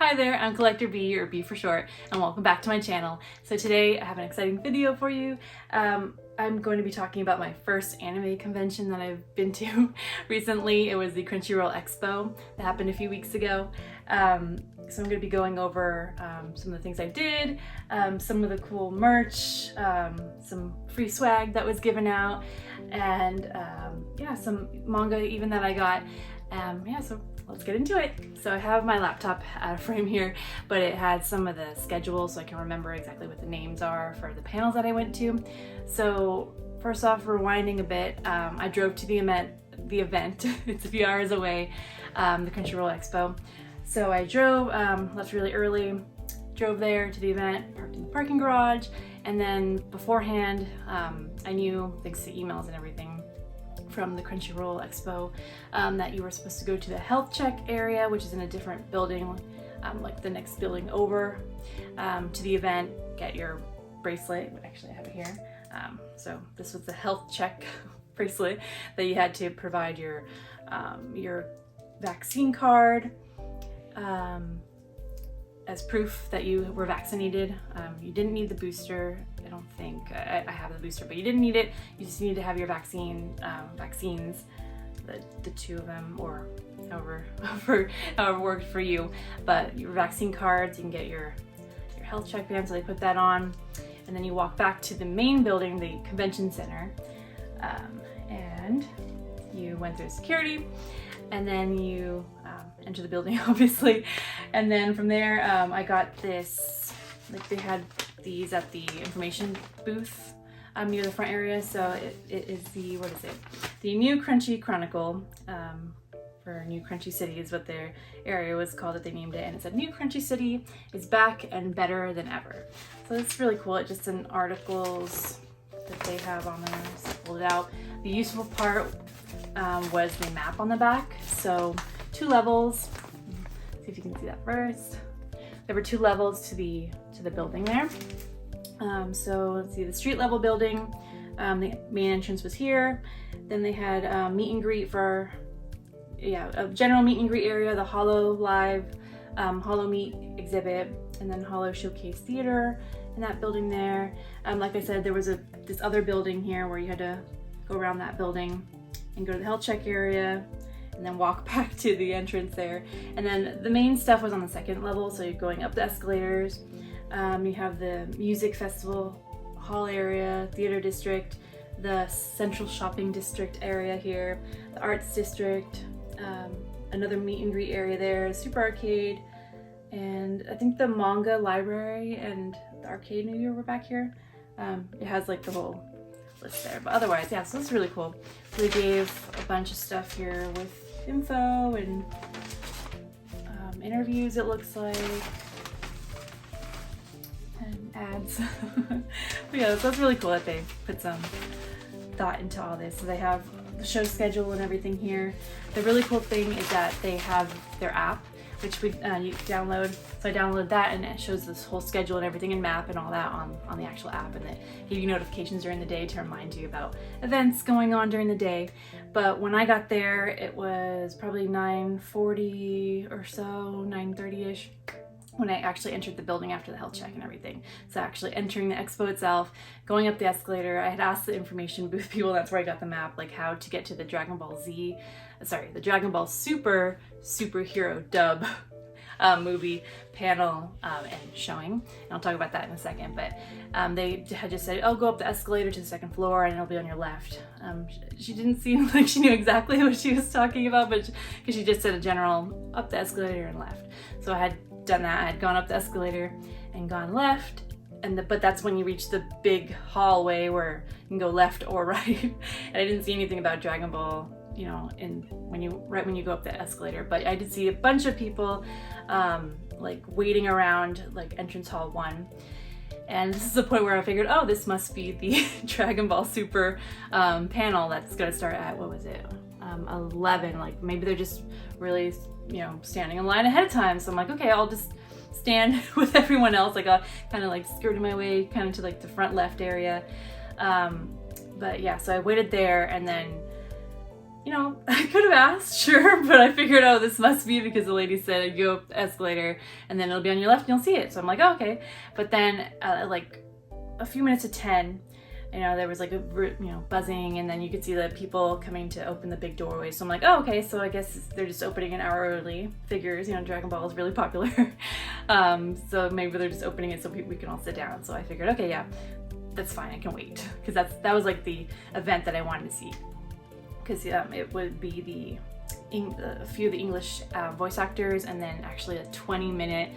Hi there, I'm Collector B, or B for short, and welcome back to my channel. So today I have an exciting video for you. I'm going to be talking about my first anime convention that I've been to recently. It was the Crunchyroll Expo that happened a few weeks ago. So I'm going to be going over some of the things I did, some of the cool merch, some free swag that was given out, and yeah, some manga even that I got. Yeah, so let's get into it. So I have my laptop out of frame here, but it had some of the schedules so I can remember exactly what the names are for the panels that I went to. So first off, rewinding a bit, I drove to the event, it's a few hours away, the Crunchyroll Expo. So I drove, left really early, drove there to the event, parked in the parking garage, and then beforehand, I knew, thanks to emails and everything, from the Crunchyroll Expo, that you were supposed to go to the health check area, which is in a different building, like the next building over, to the event, get your bracelet. Actually, I have it here. So this was the health check bracelet that you had to provide your vaccine card as proof that you were vaccinated. You didn't need the booster. I don't think I have the booster, but you didn't need it. You just need to have your vaccines, the two of them, or however worked for you. But your vaccine cards, you can get your health check band, so they put that on, and then you walk back to the main building, the convention center, and you went through security, and then you enter the building, obviously, and then from there, I got this, like they had these at the information booth near the front area. So it is the, what is it? The New Crunchy Chronicle, for New Crunchy City is what their area was called, that they named it. And it said, New Crunchy City is back and better than ever. So it's really cool. It's just in articles that they have on there. So I pulled it out. The useful part was the map on the back. So 2 levels. Let's see if you can see that first. There were 2 levels to the building there. So let's see, the street level building, the main entrance was here. Then they had meet and greet for, a general meet and greet area, the Holo Live, Holo Meet exhibit, and then Holo Showcase Theater in that building there. Like I said, there was this other building here where you had to go around that building and go to the health check area, and then walk back to the entrance there. And then the main stuff was on the 2nd level, so you're going up the escalators. You have the music festival hall area, theater district, the central shopping district area here, the arts district, another meet and greet area there, super arcade, and I think the manga library and the arcade maybe were back here. It has like the whole list there, but otherwise, yeah, so it's really cool. So they gave a bunch of stuff here with info and interviews, it looks like, and ads. But yeah, so it's really cool that they put some thought into all this. So they have the show schedule and everything here. The really cool thing is that they have their app, which you download. So I downloaded that, and it shows this whole schedule and everything, and map and all that on the actual app, and they give you notifications during the day to remind you about events going on during the day. But when I got there, it was probably 9:40 or so, 9:30ish, when I actually entered the building after the health check and everything. So actually entering the expo itself, going up the escalator, I had asked the information booth people, that's where I got the map, like how to get to the Dragon Ball Super superhero dub movie panel and showing. And I'll talk about that in a second, but they had just said, oh, go up the escalator to the 2nd floor and it'll be on your left. She didn't seem like she knew exactly what she was talking about, but because she just said a general up the escalator and left. So I had done that. I had gone up the escalator and gone left, but that's when you reach the big hallway where you can go left or right. And I didn't see anything about Dragon Ball, you know, right when you go up the escalator, but I did see a bunch of people like waiting around like entrance hall 1. And this is the point where I figured, oh, this must be the Dragon Ball Super panel that's gonna start at, what was it, 11. Like maybe they're just really, you know, standing in line ahead of time. So I'm like, okay, I'll just stand with everyone else. Like I kind of like skirted my way kind of to like the front left area. But yeah, so I waited there, and then you know, I could have asked, sure, but I figured, oh, this must be because the lady said go up the escalator and then it'll be on your left and you'll see it. So I'm like, oh, okay. But then like a few minutes to 10, you know, there was like a, you know, buzzing, and then you could see the people coming to open the big doorway. So I'm like, oh, okay, so I guess they're just opening an hour early. Figures, you know, Dragon Ball is really popular. So maybe they're just opening it so we can all sit down. So I figured, okay, yeah, that's fine, I can wait. Because that was like the event that I wanted to see. Because it would be a few of the English voice actors, and then actually a 20-minute,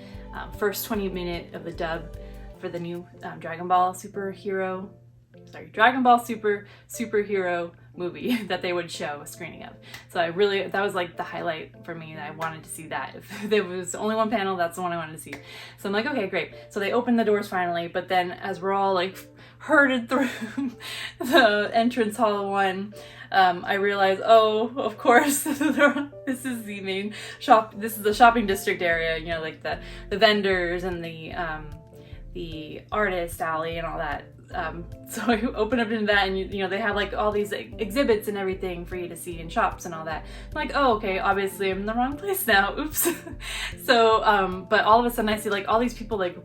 first 20-minute of the dub for the new Dragon Ball superhero movie that they would show a screening of. So that was like the highlight for me, that I wanted to see that. If there was only one panel, that's the one I wanted to see. So I'm like, okay, great. So they opened the doors finally, but then as we're all like herded through the entrance hall one, I realized, oh, of course, this is the main shop. This is the shopping district area, you know, like the vendors and the artist alley and all that. So I open up into that, and you know, they have like all these exhibits and everything for you to see in shops and all that. I'm like, oh, okay, obviously I'm in the wrong place now. Oops. So, but all of a sudden I see like all these people like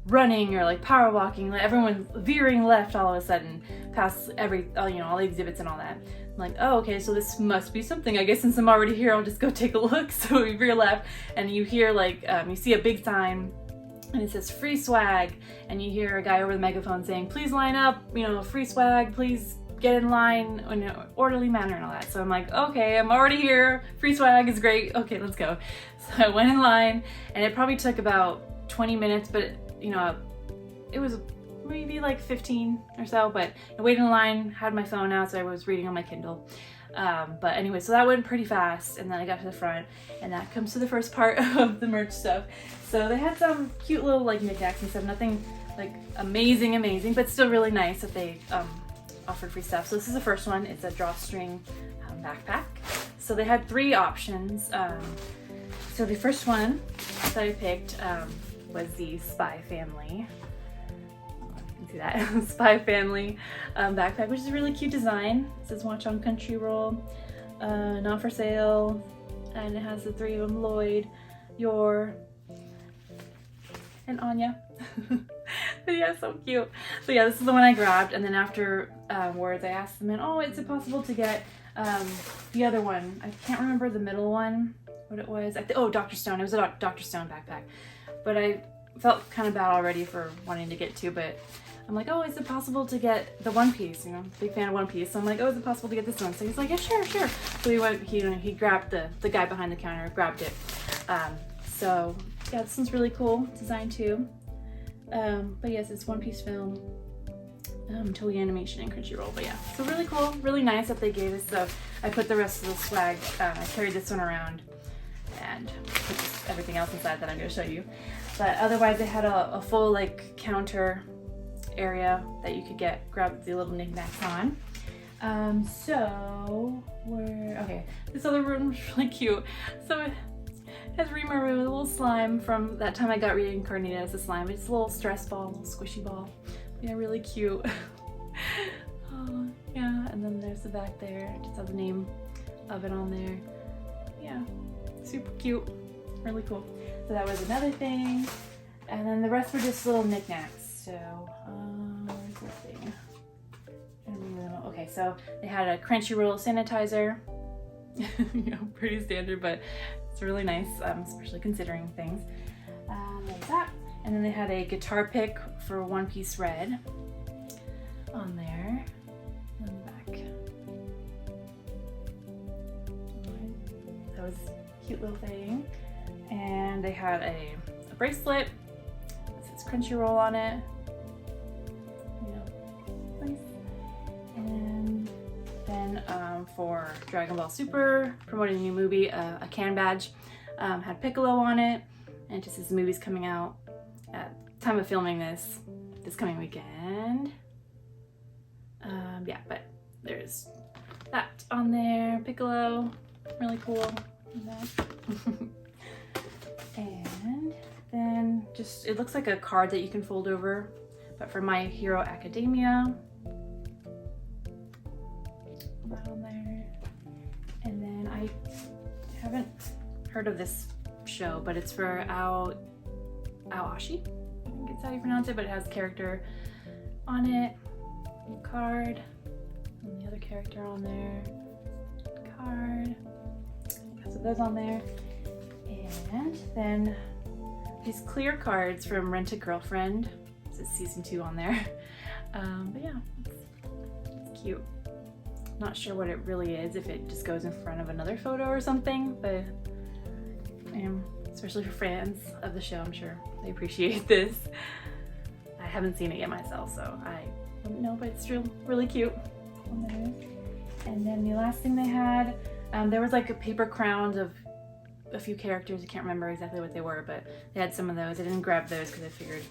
running or like power walking, like everyone veering left all of a sudden past you know, all the exhibits and all that. I'm like, oh, okay, so this must be something. I guess since I'm already here, I'll just go take a look. So we veer left, and you hear like, you see a big sign, and it says free swag, and you hear a guy over the megaphone saying, please line up, you know, free swag, please get in line in an orderly manner and all that. So I'm like, okay, I'm already here, free swag is great, okay, let's go. So I went in line, and it probably took about 20 minutes, but you know, it was maybe like 15 or so, but I waited in line, had my phone out, so I was reading on my Kindle. But anyway, so that went pretty fast, and then I got to the front, and that comes to the first part of the merch stuff. So they had some cute little like knickknacks and stuff, nothing like amazing, but still really nice that they offered free stuff. So this is the first one. It's a drawstring backpack. So they had 3 options. So the first one that I picked was the Spy Family. See that Spy Family backpack, which is a really cute design. It says watch on Crunchyroll, not for sale, and it has the 3 of them: Lloyd, Yor, and Anya. Yeah, so cute. So yeah, this is the one I grabbed, and then after words, I asked them, oh, is it possible to get the other one? I can't remember the middle one, what it was. Oh, Dr. Stone. It was a Dr. Stone backpack, but I felt kind of bad already for wanting to get 2, but I'm like, oh, is it possible to get the One Piece? You know, big fan of One Piece. So I'm like, oh, is it possible to get this one? So he's like, yeah, sure. So he went, he grabbed the guy behind the counter, grabbed it. So yeah, this one's really cool design too. But yes, it's One Piece film, Toei Animation and Crunchyroll. But yeah, so really cool, really nice that they gave us. So I put the rest of the swag, I carried this one around and put everything else inside that I'm going to show you. But otherwise, they had a full like counter area that you could grab the little knickknacks on. Okay, this other room is really cute. So it has Rima with a little slime from that time I got reincarnated as a slime. It's a little stress ball, a little squishy ball. Yeah, really cute. Oh, yeah, and then there's the back there. Just have the name of it on there. Yeah, super cute, really cool. So that was another thing. And then the rest were just little knickknacks. So, where's the thing? Okay, so they had a Crunchyroll sanitizer. You know, pretty standard, but it's really nice, especially considering things. Like that. And then they had a guitar pick for One Piece Red on there. On the back. That was a cute little thing. And they had a bracelet. It says Crunchyroll on it. Nice. And then for Dragon Ball Super, promoting a new movie, a can badge had Piccolo on it, and it just says the movie's coming out at the time of filming this coming weekend. Yeah, but there's that on there. Piccolo, really cool. And then just, it looks like a card that you can fold over, but for My Hero Academia. That on there. And then I haven't heard of this show, but it's for Aoashi. I think it's how you pronounce it, but it has character on it, card, and the other character on there, card, has those on there, and then these clear cards from Rent a Girlfriend. This is season 2 on there, but yeah, it's cute. Not sure what it really is, if it just goes in front of another photo or something, but especially for fans of the show, I'm sure they appreciate this. I haven't seen it yet myself, so I don't know, but it's really cute on there. And then the last thing they had, there was like a paper crowns of a few characters. I can't remember exactly what they were, but they had some of those. I didn't grab those because I figured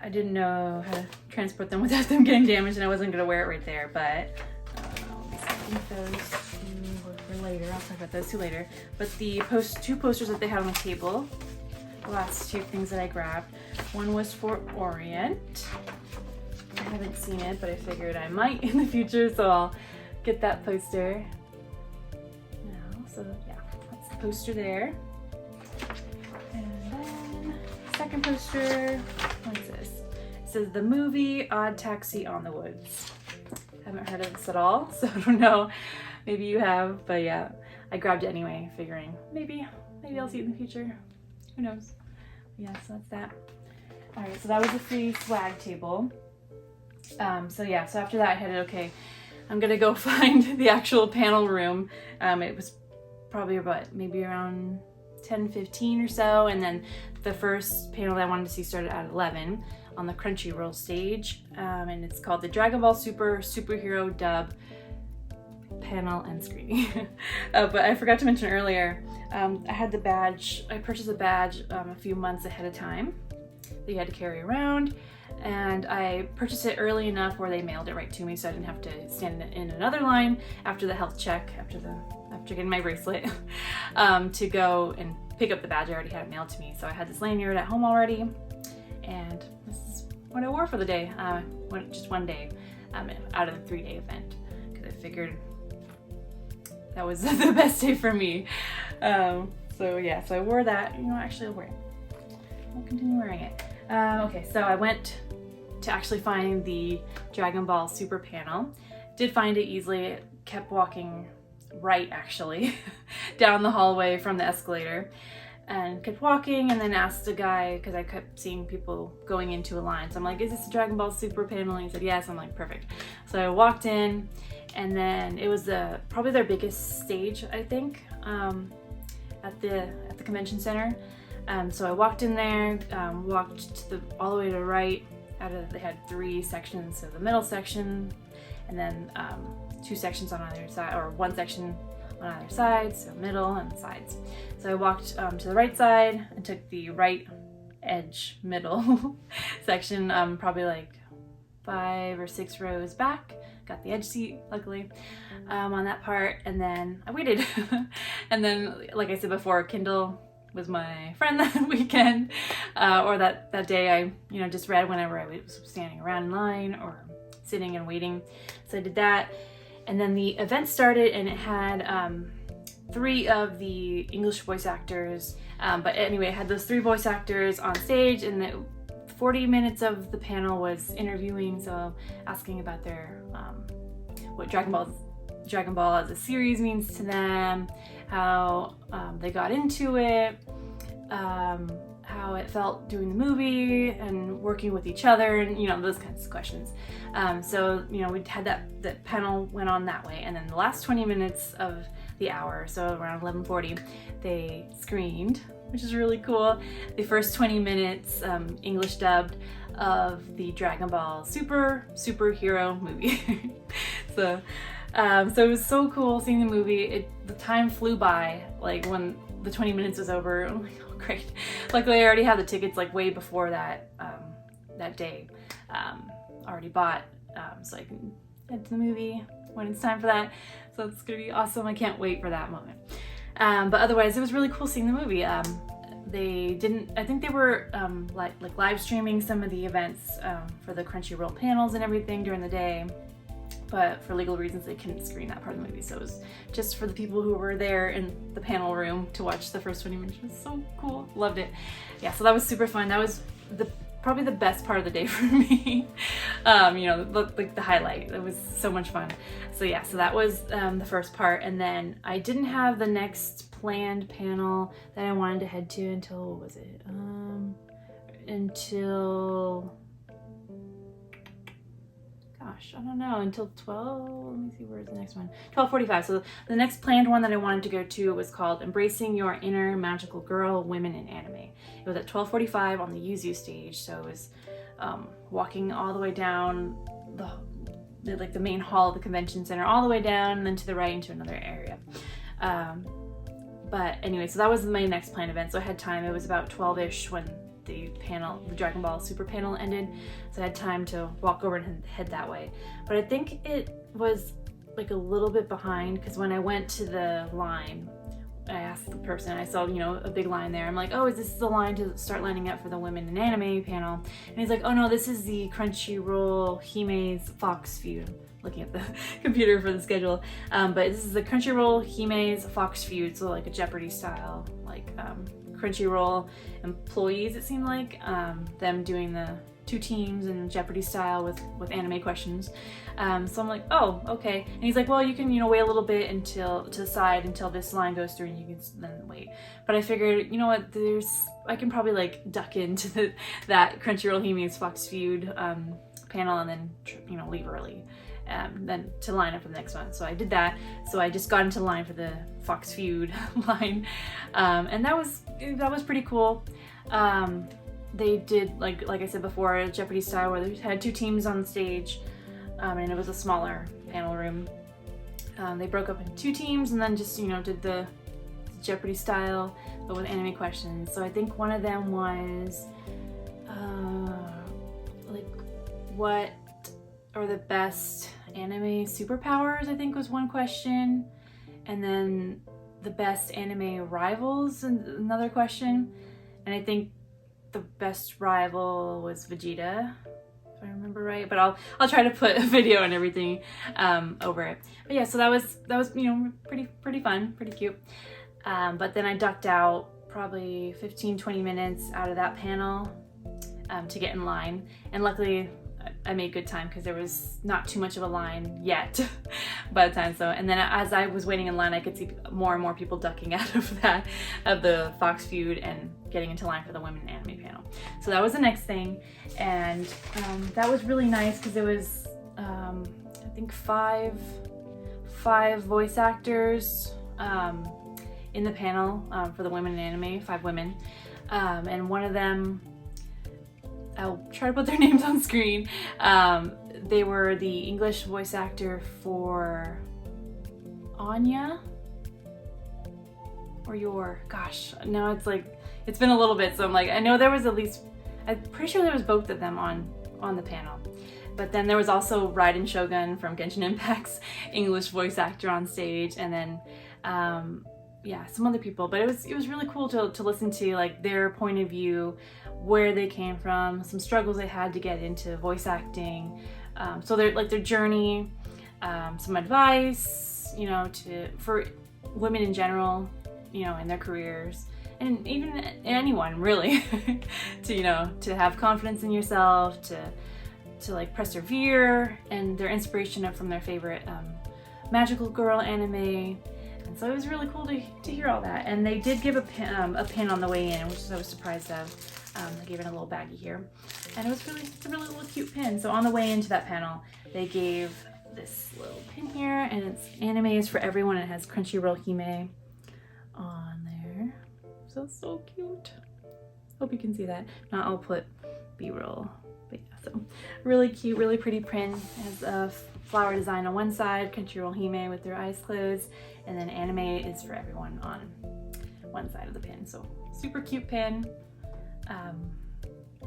I didn't know how to transport them without them getting damaged, and I wasn't going to wear it right there, but I think those for later. I'll talk about those two later. But the two posters that they had on the table, the last two things that I grabbed, one was for Orient. I haven't seen it, but I figured I might in the future, so I'll get that poster now. So yeah, that's the poster there. And then second poster, what is this? It says The Movie Odd Taxi on the Woods. Haven't heard of this at all, so I don't know. Maybe you have, but yeah, I grabbed it anyway, figuring maybe I'll see it in the future. Who knows? Yeah, so that's that. All right, so that was the free swag table. So yeah, so after that I headed, okay, I'm gonna go find the actual panel room. It was probably about maybe around 10:15 or so, and then the first panel that I wanted to see started at 11 on the Crunchyroll stage, and it's called the Dragon Ball Super Superhero Dub Panel and Screening. But I forgot to mention earlier, I had the badge. I purchased a badge a few months ahead of time that you had to carry around, and I purchased it early enough where they mailed it right to me, so I didn't have to stand in another line after the health check, after getting my bracelet, to go and pick up the badge. I already had it mailed to me, so I had this lanyard at home already, and this is what I wore for the day. Just one day out of the 3-day event, because I figured that was the best day for me. So yeah, so I wore that. You know, actually I'll wear it. I'll continue wearing it. Okay, so I went to actually find the Dragon Ball Super panel. Did find it easily. Kept walking right, actually, down the hallway from the escalator, and kept walking, and then asked a guy, because I kept seeing people going into a line. So I'm like, is this a Dragon Ball Super panel? And he said, yes. I'm like, perfect. So I walked in, and then it was probably their biggest stage, I think, at the convention center. So I walked in there, walked all the way to the right. They had 3 sections, so the middle section, and then 2 sections on either side, or 1 section on either side, so middle and sides. So I walked to the right side and took the right edge middle section, probably like 5 or 6 rows back. Got the edge seat, luckily, on that part, and then I waited. And then, like I said before, Kindle was my friend that weekend, or that day. I just read whenever I was standing around in line or sitting and waiting. So I did that, and then the event started, and it had 3 of the English voice actors. But anyway, it had those 3 voice actors on stage, and the 40 minutes of the panel was interviewing, so asking about their what Dragon Ball as a series means to them, how they got into it, how it felt doing the movie and working with each other, and those kinds of questions. So we had that panel went on that way, and then the last 20 minutes of the hour, so around 11:40, they screened, which is really cool. The first 20 minutes English dubbed of the Dragon Ball superhero movie. So it was so cool seeing the movie. The time flew by, like when the 20 minutes was over. I'm like, oh great. Luckily I already had the tickets like way before that day, already bought, so I can head to the movie when it's time for that. So it's gonna be awesome. I can't wait for that moment. But otherwise it was really cool seeing the movie. I think they were like live streaming some of the events for the Crunchyroll panels and everything during the day. but for legal reasons they couldn't screen that part of the movie, so it was just for the people who were there in the panel room to watch the first 20 minutes. It was so cool, loved it. Yeah, so that was super fun. That was probably the best part of the day for me. You know, like the highlight. It was so much fun. So yeah, so that was the first part, and then I didn't have the next planned panel that I wanted to head to until, what was it? Until, gosh, I don't know, until 12, let me see, where's the next one? 12:45. So the next planned one that I wanted to go to was called Embracing Your Inner Magical Girl, Women in Anime. It was at 12:45 on the Yuzu stage, so it was walking all the way down the main hall of the convention center, all the way down, and then to the right into another area. But anyway, so that was my next planned event, so I had time. It was about 12-ish when the Dragon Ball Super panel ended, so I had time to walk over and head that way. But I think it was like a little bit behind, because when I went to the line, I asked the person, I saw, you know, a big line there. I'm like, oh, is this the line to start lining up for the Women in Anime panel? And he's like, oh no, this is the Crunchyroll Hime's Fox Feud. Looking at the computer for the schedule. But this is the Crunchyroll Hime's Fox Feud, so like a Jeopardy style, like Crunchyroll employees, it seemed like, them doing the two teams in Jeopardy style with anime questions. So I'm like, oh, okay. And he's like, well, you can, you know, wait a little bit to the side until this line goes through, and you can then wait. But I figured, you know what, I can probably like duck into that Crunchyroll Hime's Fox Feud panel and then, you know, leave early. Then to line up for the next one. So I did that. So I just got into line for the Fox Feud line, and that was pretty cool. They did, like I said before, a Jeopardy style where they had two teams on stage, and it was a smaller panel room. They broke up into two teams and then just, you know, did the Jeopardy style but with anime questions. So I think one of them was like, what are the best anime superpowers, I think was one question, and then the best anime rivals, another question. And I think the best rival was Vegeta, if I remember right, but I'll try to put a video and everything over it. But yeah, so that was you know, pretty fun, pretty cute. But then I ducked out probably 15-20 minutes out of that panel to get in line, and luckily I made good time because there was not too much of a line yet by the time. So, and then as I was waiting in line, I could see more and more people ducking out of the Fox Feud and getting into line for the Women in Anime panel. So that was the next thing, and that was really nice because it was I think five voice actors in the panel for the Women in Anime, 5 women, and one of them, I'll try to put their names on screen. They were the English voice actor for Anya, or Yor. Gosh, now it's like, it's been a little bit, so I'm like, I know there was at least, I'm pretty sure there was both of them on the panel. But then there was also Raiden Shogun from Genshin Impact's English voice actor on stage, and then yeah, some other people. But it was really cool to listen to, like, their point of view, where they came from, some struggles they had to get into voice acting, so their journey, some advice, you know, for women in general, you know, in their careers, and even anyone really, to have confidence in yourself, to like persevere, and their inspiration from their favorite magical girl anime. And so it was really cool to hear all that. And they did give a pin on the way in, which I was surprised of. They gave it a little baggie here, and it's a really little cute pin. So on the way into that panel, they gave this little pin here, and it's Anime is for Everyone. It has Crunchyroll Hime on there, so it's so cute. Hope you can see that. Now I'll put B-roll. But yeah, so really cute, really pretty print. It has a flower design on one side, Crunchyroll Hime with their eyes closed, and then Anime is for Everyone on one side of the pin. So super cute pin.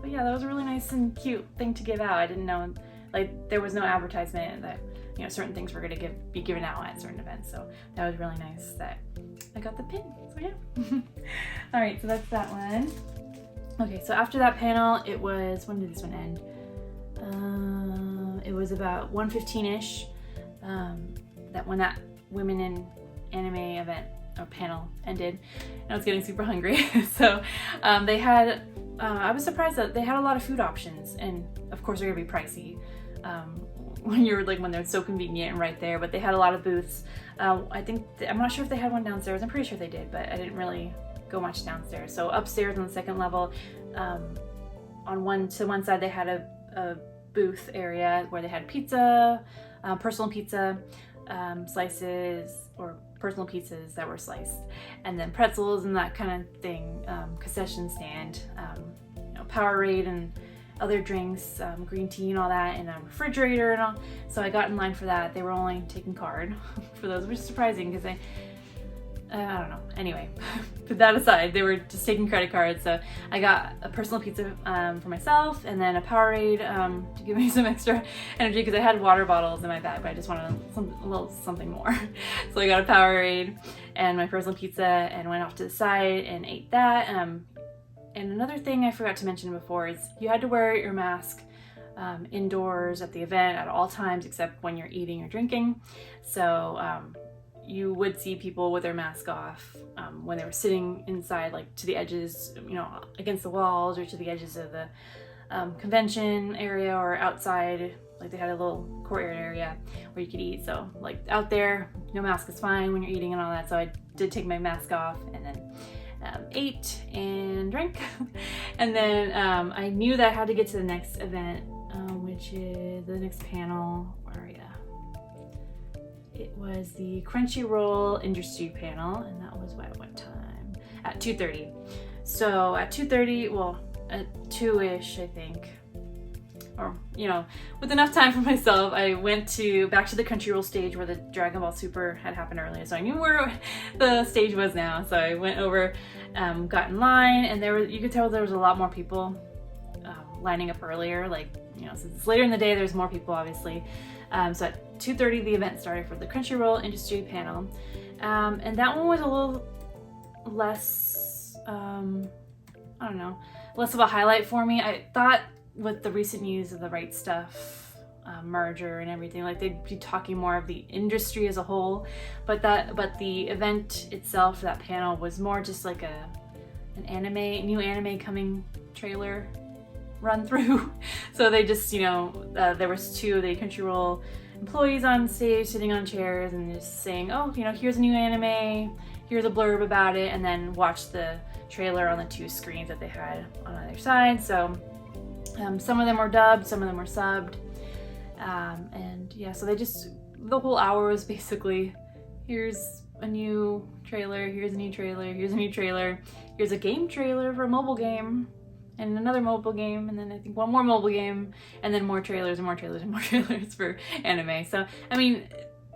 But yeah, that was a really nice and cute thing to give out. I didn't know, like, there was no advertisement that, you know, certain things were going to be given out at certain events. So that was really nice that I got the pin. So yeah. All right, so that's that one. Okay, so after that panel, it was, when did this one end? It was about 1:15-ish. that when that Women in Anime event or panel ended, and I was getting super hungry. So they had, I was surprised that they had a lot of food options, and of course they're gonna be pricey when they're so convenient and right there, but they had a lot of booths. I think, I'm not sure if they had one downstairs, I'm pretty sure they did, but I didn't really go much downstairs. So upstairs on the second level, on one side they had a booth area where they had pizza, personal pizza slices, or personal pizzas that were sliced, and then pretzels and that kind of thing, concession stand, Powerade and other drinks, green tea and all that, and a refrigerator and all. So I got in line for that. They were only taking card for those, which is surprising because I don't know. Anyway, put that aside, they were just taking credit cards. So I got a personal pizza for myself, and then a Powerade to give me some extra energy because I had water bottles in my bag, but I just wanted a little something more. So I got a Powerade and my personal pizza and went off to the side and ate that. And another thing I forgot to mention before is you had to wear your mask indoors at the event at all times except when you're eating or drinking. So you would see people with their mask off when they were sitting inside, like to the edges, against the walls, or to the edges of the convention area, or outside, like they had a little courtyard area where you could eat. So like out there, no mask is fine when you're eating and all that. So I did take my mask off and then ate and drank. And then I knew that I had to get to the next event, which is the next panel, it was the Crunchyroll Industry panel, and that was at what time? At 2:30. So at 2:30, well, at 2-ish, I think, or with enough time for myself, I went back to the Crunchyroll stage where the Dragon Ball Super had happened earlier, so I knew where the stage was now. So I went over, got in line, and you could tell there was a lot more people lining up earlier. Since it's later in the day, there's more people, obviously. So at 2:30, the event started for the Crunchyroll Industry panel, and that one was a little less, less of a highlight for me. I thought with the recent news of the RightStuf merger and everything, they'd be talking more of the industry as a whole, but the event itself, that panel, was more just like an new anime coming trailer run through. So they just, there was two of the Crunchyroll employees on stage sitting on chairs and just saying, oh, here's a new anime, here's a blurb about it, and then watch the trailer on the two screens that they had on either side. So some of them were dubbed, some of them were subbed, and yeah, so the whole hour was basically, here's a new trailer, here's a new trailer, here's a new trailer, here's a game trailer for a mobile game, and another mobile game, and then I think one more mobile game, and then more trailers and more trailers and more trailers for anime. So, I mean,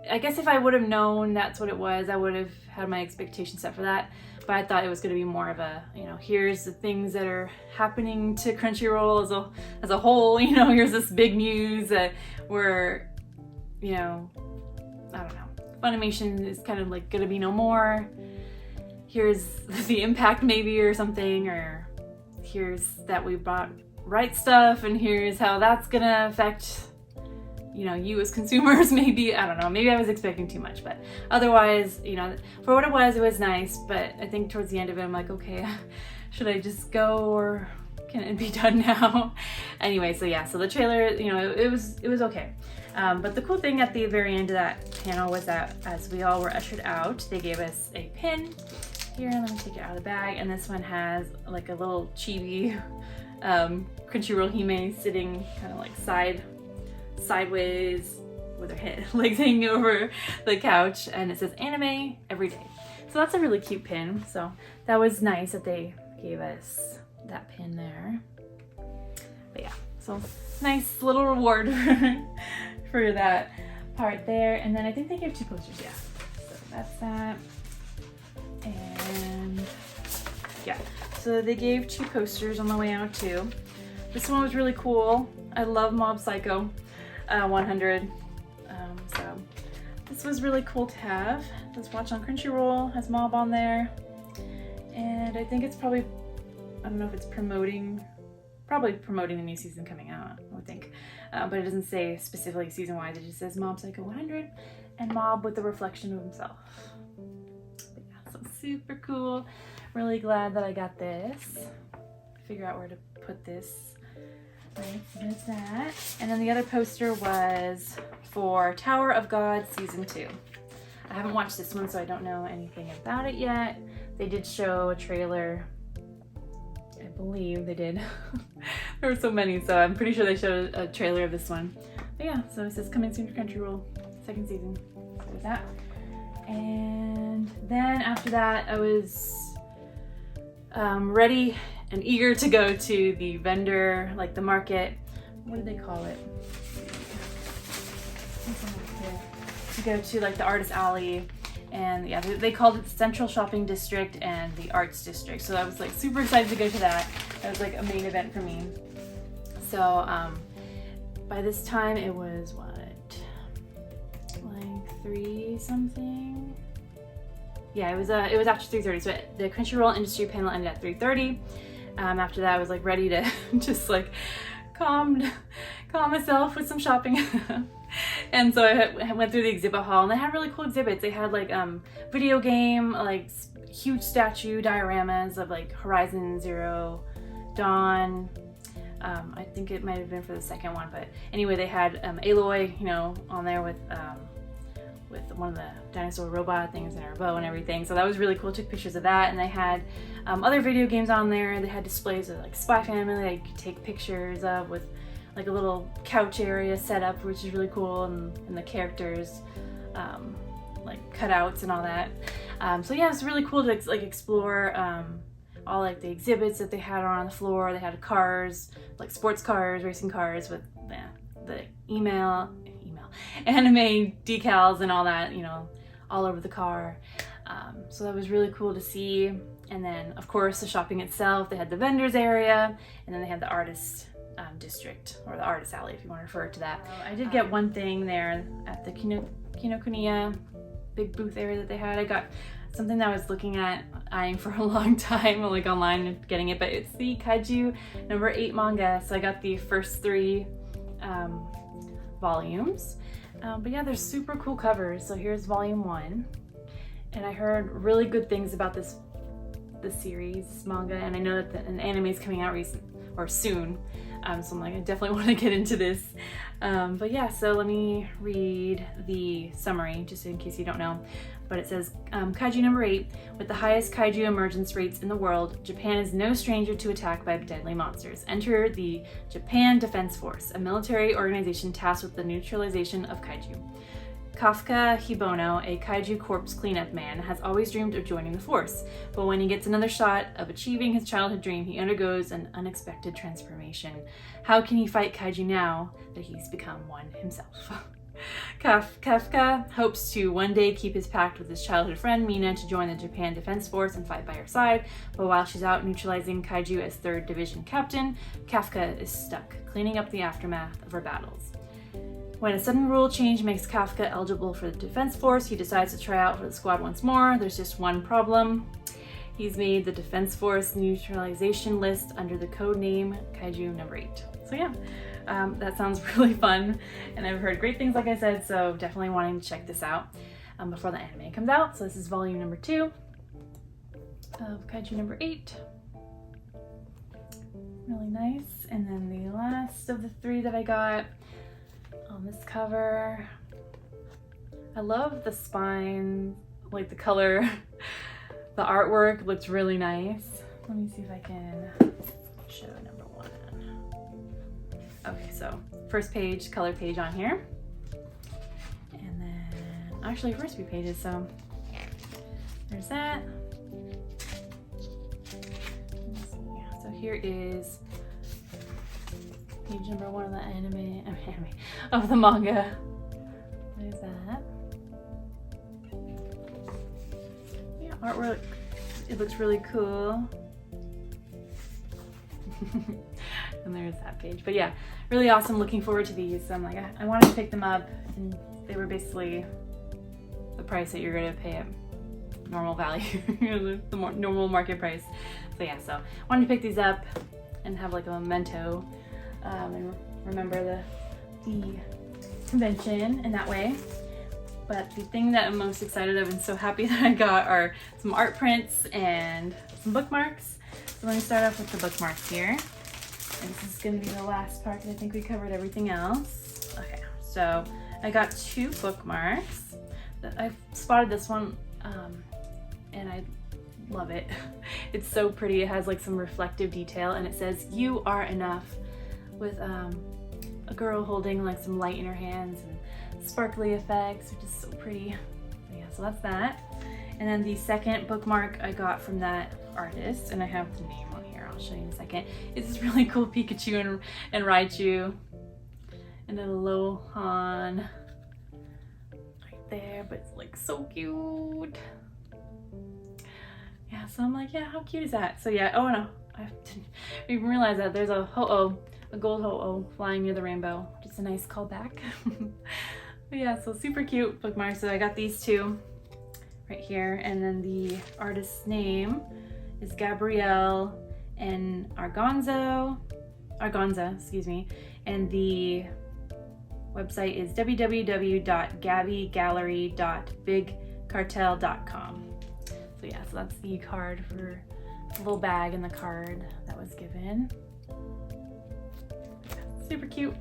I guess if I would have known that's what it was, I would have had my expectations set for that. But I thought it was going to be more of a, here's the things that are happening to Crunchyroll as a whole. Here's this big news that we're, I don't know, Funimation is kind of like going to be no more. Here's the impact maybe, or something, or here's that we bought RightStuf, and here's how that's gonna affect, you as consumers. Maybe, I don't know, maybe I was expecting too much, but otherwise, for what it was nice. But I think towards the end of it, I'm like, okay, should I just go, or can it be done now? Anyway, so yeah, so the trailer, it was okay. But the cool thing at the very end of that panel was that as we all were ushered out, they gave us a pin. Here, let me take it out of the bag, and this one has like a little chibi Crunchyroll Hime sitting kind of like sideways with her legs hanging over the couch, and it says anime every day. So that's a really cute pin. So that was nice that they gave us that pin there. But yeah, so nice little reward for that part there. And then I think they gave 2 posters, yeah. So that's that. And yeah, so they gave 2 posters on the way out too. This one was really cool. I love Mob Psycho 100. So this was really cool to have. Let's watch on Crunchyroll, has Mob on there. And I think it's probably, I don't know if it's promoting probably promoting the new season coming out, I would think. But it doesn't say specifically season-wise, it just says Mob Psycho 100 and Mob with the reflection of himself. But yeah, so super cool. Really glad that I got this. Figure out where to put this. Right, so there's that. And then the other poster was for Tower of God Season 2. I haven't watched this one, so I don't know anything about it yet. They did show a trailer. I believe they did. There were so many, so I'm pretty sure they showed a trailer of this one. But yeah, so it says coming soon to Crunchyroll, 2nd season. So there's that. And then after that, I was ready and eager to go to the vendor, like the market. What do they call it? To go to like the artist alley, and yeah, they called it the Central Shopping District and the Arts District. So I was like super excited to go to that. That was like a main event for me. So by this time it was what, like 3 something? Yeah, it was after 3:30. So the Crunchyroll industry panel ended at 3:30. After that, I was like ready to just like calm myself with some shopping. And so I went through the exhibit hall, and they had really cool exhibits. They had like video game, like huge statue dioramas of like Horizon Zero Dawn. I think it might have been for the second one, but anyway, they had Aloy, you know, on there with one of the dinosaur robot things in her bow and everything. So that was really cool. Took pictures of that, and they had other video games on there. They had displays of like Spy Family that you could take pictures of, with like a little couch area set up, which is really cool, and the characters like cutouts and all that. So yeah, it was really cool to like explore all like the exhibits that they had on the floor. They had cars, like sports cars, racing cars with the anime decals and all that, you know, all over the car. So that was really cool to see. And then of course the shopping itself, they had the vendors area, and then they had the artist district, or the artist alley if you want to refer to that. I did get one thing there at the Kinokuniya big booth area that they had. I got something that I was looking at, eyeing for a long time, like online and getting it, but it's the Kaiju #8 manga. So I got the first 3 volumes. But yeah, they're super cool covers. So here's volume 1, and I heard really good things about this series manga, and I know that an anime is coming out soon. So I'm like, I definitely want to get into this. But yeah, so let me read the summary just in case you don't know. But it says, Kaiju #8, with the highest kaiju emergence rates in the world, Japan is no stranger to attack by deadly monsters. Enter the Japan Defense Force, a military organization tasked with the neutralization of kaiju. Kafka Hibono, a kaiju corpse cleanup man, has always dreamed of joining the force, but when he gets another shot of achieving his childhood dream, he undergoes an unexpected transformation. How can he fight kaiju now that he's become one himself? Kafka hopes to one day keep his pact with his childhood friend Mina to join the Japan Defense Force and fight by her side, but while she's out neutralizing kaiju as 3rd Division captain, Kafka is stuck cleaning up the aftermath of her battles. When a sudden rule change makes Kafka eligible for the Defense Force, he decides to try out for the squad once more. There's just one problem. He's made the Defense Force neutralization list under the code name Kaiju #8. So yeah, that sounds really fun, and I've heard great things, like I said, so definitely wanting to check this out before the anime comes out. So this is volume number 2 of Kaiju #8. Really nice. And then the last of the 3 that I got on this cover. I love the spine, like the color. The artwork looks really nice. Let me see if I can show number 1. Okay, so first page, color page on here. And then, actually first few pages, so there's that. So here is page number 1 of the of the manga. What is that? Yeah, artwork. It looks really cool. And there's that page. But yeah, really awesome. Looking forward to these. So I'm like, I wanted to pick them up, and they were basically the price that you're gonna pay at normal value, the more normal market price. So yeah, so wanted to pick these up. and have like a memento and remember the convention in that way. But the thing that I'm most excited of and so happy that I got are some art prints and some bookmarks. So let me start off with the bookmarks here. And this is going to be the last part because I think we covered everything else. Okay, so I got 2 bookmarks. I spotted this one and I love it. It's so pretty. It has like some reflective detail and it says, "You are enough," with a girl holding like some light in her hands and sparkly effects, which is so pretty. Yeah, so that's that. And then the second bookmark I got from that artist, and I have the name on here, I'll show you in a second. It's this really cool Pikachu and Raichu and a Lohan right there, but it's like so cute. Yeah, so I'm like, yeah, how cute is that? So yeah, oh no, I didn't even realize that there's a Ho-Oh, a gold Ho-Oh flying near the rainbow. Just a nice callback. But yeah, so super cute bookmarks. So I got these 2 right here, and then the artist's name is Gabrielle and Argonza, excuse me, and the website is www.gabbygallery.bigcartel.com. So yeah, so that's the card for the little bag and the card that was given. Super cute.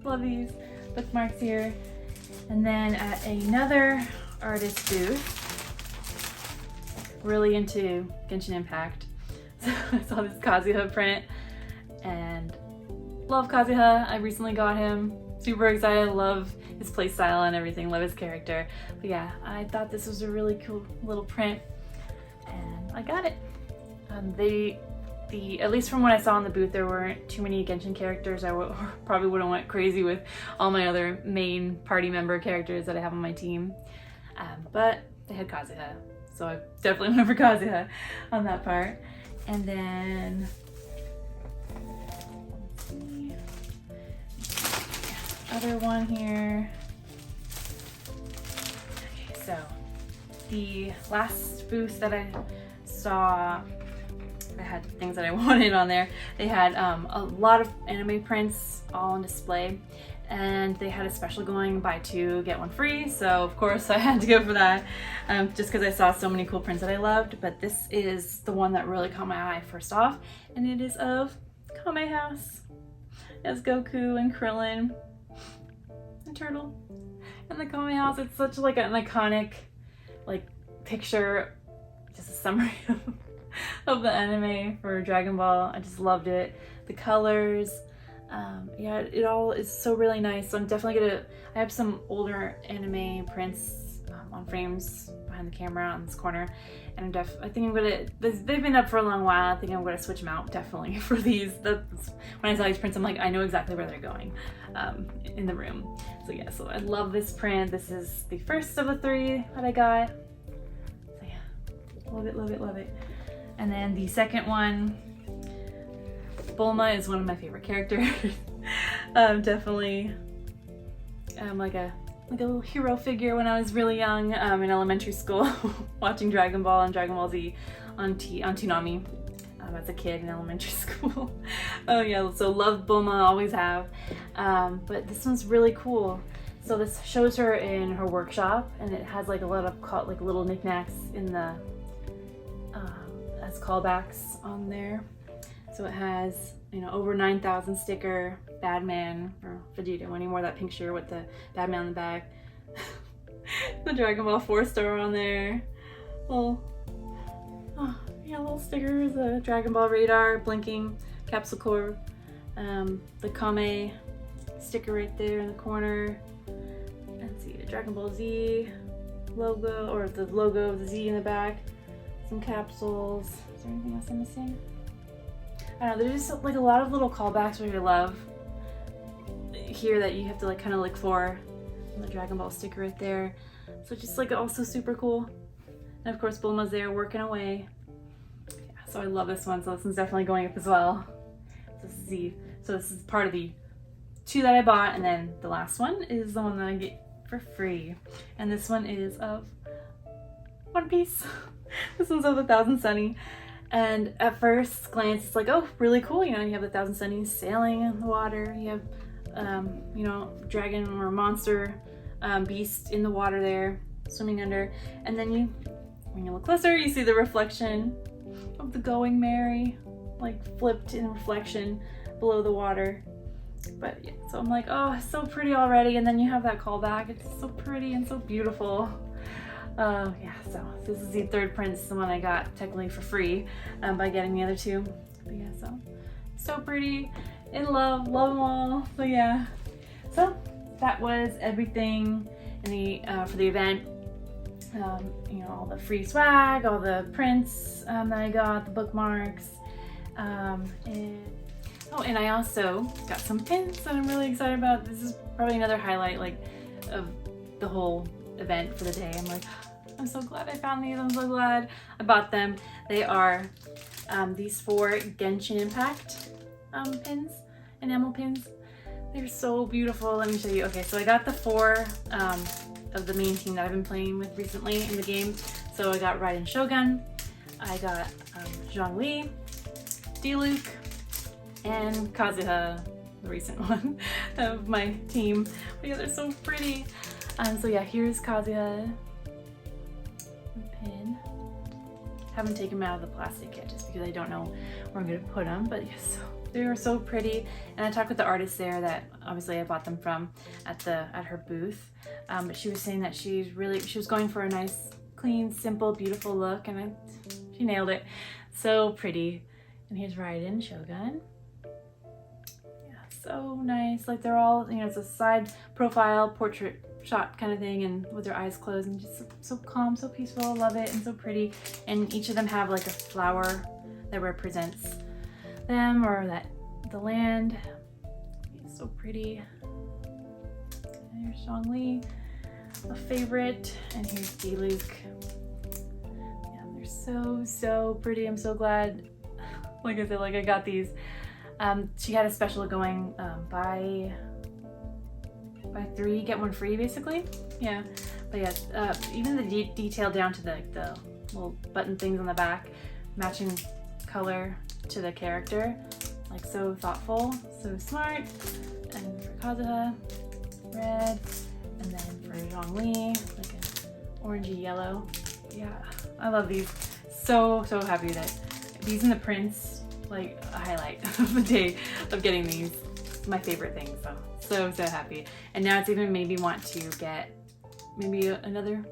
Love these bookmarks here. And then at another artist booth, really into Genshin Impact. So I saw this Kazuha print and love Kazuha. I recently got him. Super excited. Love his playstyle and everything. Love his character. But yeah, I thought this was a really cool little print and I got it. At least from what I saw in the booth, there weren't too many Genshin characters. I probably would have went crazy with all my other main party member characters that I have on my team. But they had Kazuha, so I definitely went for Kazuha on that part. And then, let's see, other one here. Okay, so the last booth that I saw, I had things that I wanted on there. They had a lot of anime prints all on display, and they had a special going, buy 2 get 1 free, so of course I had to go for that, just because I saw so many cool prints that I loved. But this is the one that really caught my eye first off, and it is of Kame House. As Goku and Krillin and Turtle and the Kame House. It's such like an iconic like picture, just a summary of the anime for Dragon Ball. I just loved it. The colors, yeah, it all is so really nice. So I'm definitely gonna, I have some older anime prints on frames behind the camera on this corner, and I think I'm gonna, they've been up for a long while. I think I'm gonna switch them out definitely for these. That's, when I saw these prints, I'm like, I know exactly where they're going in the room. So yeah, so I love this print. This is the first of the 3 that I got. So yeah, love it, love it, love it. And then the second one, Bulma is one of my favorite characters. Definitely like a little hero figure when I was really young in elementary school, watching Dragon Ball and Dragon Ball Z on Toonami as a kid in elementary school. Oh yeah, so love Bulma, always have. But this one's really cool. So this shows her in her workshop, and it has like a lot of like little knickknacks in the as callbacks on there. So it has, you know, over 9,000 sticker Batman or Vegeta when he wore that pink shirt with the Batman on the back. The Dragon Ball 4-star on there. Little, oh, yeah, little stickers. The Dragon Ball radar blinking, Capsule Corp, the Kame sticker right there in the corner. Let's see, the Dragon Ball Z logo, or the logo of the Z in the back. Some capsules. Is there anything else I'm missing? I don't know, there's just like a lot of little callbacks which I love here that you have to like kind of look for. And the Dragon Ball sticker right there. So just like also super cool. And of course Bulma's there working away. Yeah, so I love this one. So this one's definitely going up as well. So this is part of the 2 that I bought, and then the last one is the one that I get for free. And this one is of One Piece. This one's of 1000 Sunny. And at first glance, it's like, oh, really cool. You know, you have the Thousand Sunnies sailing in the water. You have, you know, dragon or monster beast in the water there, swimming under. And then when you look closer, you see the reflection of the Going Merry, like flipped in reflection below the water. But yeah, so I'm like, oh, it's so pretty already. And then you have that callback. It's so pretty and so beautiful. Yeah, so this is the third prince, the one I got technically for free by getting the other two. But yeah, so pretty, in love them all. So yeah, so that was everything in the for the event. You know, all the free swag, all the prints that I got, the bookmarks, and I also got some pins that I'm really excited about. This is probably another highlight of the whole event for the day. I'm like, I'm so glad I found these. I'm so glad I bought them. They are these 4 Genshin Impact pins, enamel pins. They're so beautiful. Let me show you. Okay, so I got the 4 of the main team that I've been playing with recently in the game. So I got Raiden Shogun, I got Zhongli, Diluc, and Kazuha, the recent one of my team. But yeah, they're so pretty. So yeah, here's Kazuha pin. Haven't taken them out of the plastic yet just because I don't know where I'm gonna put them, but yes, they are so pretty. And I talked with the artist there that obviously I bought them from at her booth. But she was saying that she was going for a nice, clean, simple, beautiful look, and she nailed it. So pretty. And here's Raiden Shogun. So nice. Like they're all, you know, it's a side profile portrait shot kind of thing, and with their eyes closed, and just so calm, so peaceful. I love it, and so pretty. And each of them have like a flower that represents them, or the land. It's so pretty. And here's Zhongli, a favorite, and here's Diluc. Yeah, they're so pretty. I'm so glad. Like I said, like I got these. She had a special going buy 3 get 1 free, basically. Yeah, but yeah, even the detail down to the little button things on the back, matching color to the character, like so thoughtful, so smart. And for Kazuha, red, and then for Zhongli, like an orangey yellow. Yeah, I love these. So happy that these and the prints, like a highlight of the day of getting these. My favorite thing, so happy. And now it's even made me want to get maybe another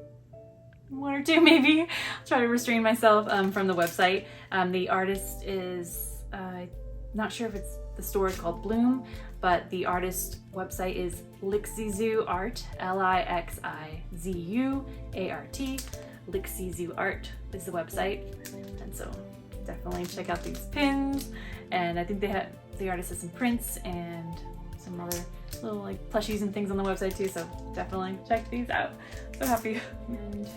1 or 2, maybe. I'll try to restrain myself from the website. The artist is not sure if it's the store is called Bloom, but the artist website is Lixizu Art, Lixizuart. Lixizu Art is the website, and so definitely check out these pins. And I think the artist has some prints and some other little like plushies and things on the website too, so definitely check these out. So happy. And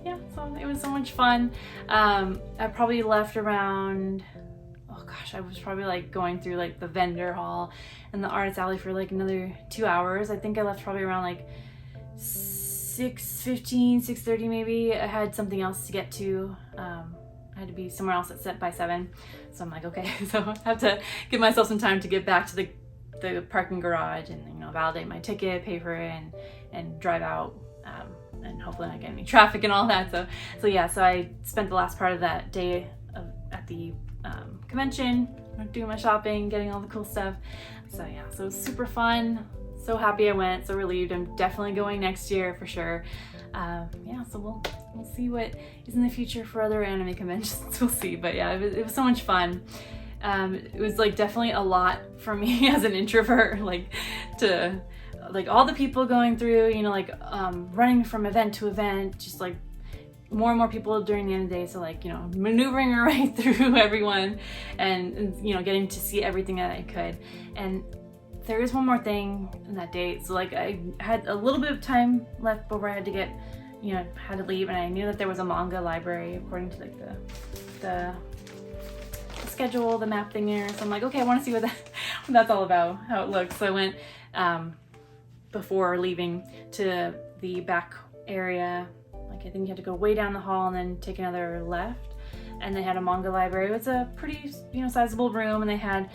yeah, so it was so much fun. I probably left around, oh gosh, I was probably like going through like the vendor hall and the artist alley for like another 2 hours. I think I left probably around like 6:15, 6:30 maybe. I had something else to get to. I had to be somewhere else by 7. So I'm like, okay, so I have to give myself some time to get back to the parking garage and, you know, validate my ticket, pay for it, and drive out, and hopefully not get any traffic and all that. So yeah, so I spent the last part of that day at the convention, doing my shopping, getting all the cool stuff. So yeah, so it was super fun. So happy I went, so relieved. I'm definitely going next year for sure. Yeah, so we'll see what is in the future for other anime conventions. We'll see, but yeah, it was so much fun. It was like definitely a lot for me as an introvert, like to like all the people going through, you know, like running from event to event, just like more and more people during the end of the day. So like, you know, maneuvering our way through everyone and you know, getting to see everything that I could. And there is one more thing in that day. So like I had a little bit of time left before I had to get, you know, had to leave, and I knew that there was a manga library according to like the schedule, the map thing there. So I'm like, okay, I want to see what that's all about, how it looks. So I went before leaving to the back area. Like I think you had to go way down the hall and then take another left. and they had a manga library. It was a pretty, sizable room, and they had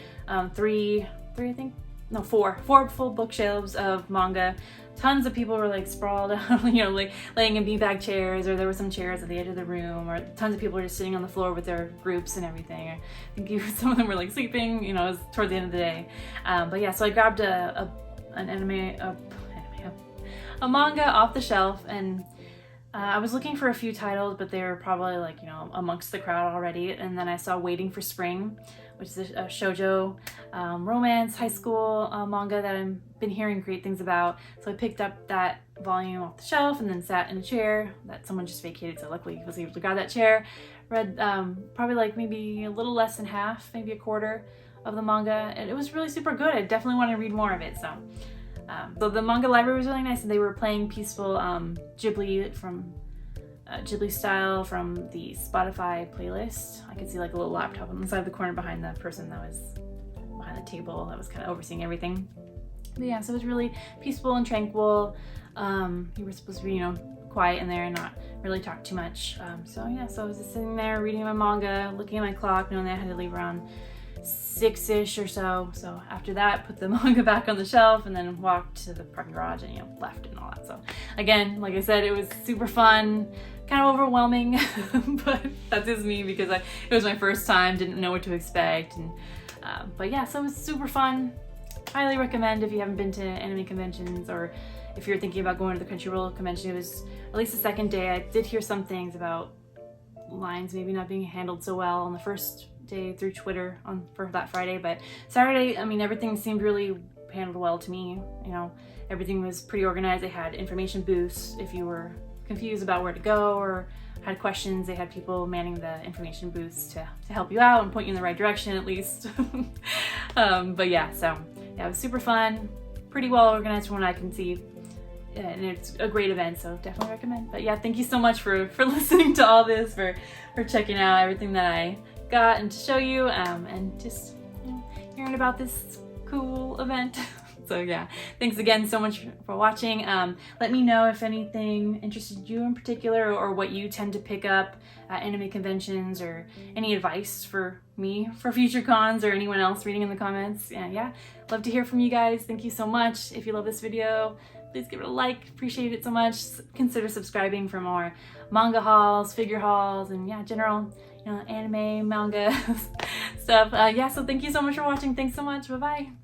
four full bookshelves of manga. Tons of people were like sprawled out, like laying in beanbag chairs, or there were some chairs at the edge of the room, or tons of people were just sitting on the floor with their groups and everything. I think some of them were like sleeping, it was toward the end of the day. But yeah, so I grabbed a manga off the shelf, and I was looking for a few titles, but they were probably like, amongst the crowd already. And then I saw Waiting for Spring, which is a shoujo romance high school manga that I've been hearing great things about. So I picked up that volume off the shelf and then sat in a chair that someone just vacated. So luckily I was able to grab that chair. Read probably like maybe a little less than half, maybe a quarter of the manga. And it was really super good. I definitely want to read more of it. So the manga library was really nice, and they were playing peaceful Ghibli style from the Spotify playlist. I could see like a little laptop on the side of the corner behind the person that was behind the table that was kind of overseeing everything. But yeah, so it was really peaceful and tranquil. You were supposed to be, quiet in there and not really talk too much. So I was just sitting there reading my manga, looking at my clock, knowing that I had to leave around 6-ish or so. So after that, put the manga back on the shelf and then walked to the parking garage and left and all that. So again, like I said, it was super fun, kind of overwhelming, but that's just me because it was my first time, didn't know what to expect. And but yeah, so it was super fun. Highly recommend if you haven't been to anime conventions, or if you're thinking about going to the Crunchyroll convention. It was at least the second day. I did hear some things about lines maybe not being handled so well on the first day through Twitter for that Friday, but Saturday, everything seemed really handled well to me. Everything was pretty organized. They had information booths if you were confused about where to go or had questions. They had people manning the information booths to help you out and point you in the right direction at least. But yeah, it was super fun, pretty well organized from what I can see, and it's a great event, so definitely recommend. But yeah, thank you so much for listening to all this, for checking out everything that I got and to show you, and just hearing about this cool event. So yeah, thanks again so much for watching. Let me know if anything interested you in particular, or what you tend to pick up at anime conventions, or any advice for me for future cons, or anyone else reading in the comments. Yeah, love to hear from you guys. Thank you so much. If you love this video, please give it a like. Appreciate it so much. Consider subscribing for more manga hauls, figure hauls, and yeah, general anime, manga stuff. So thank you so much for watching. Thanks so much. Bye-bye.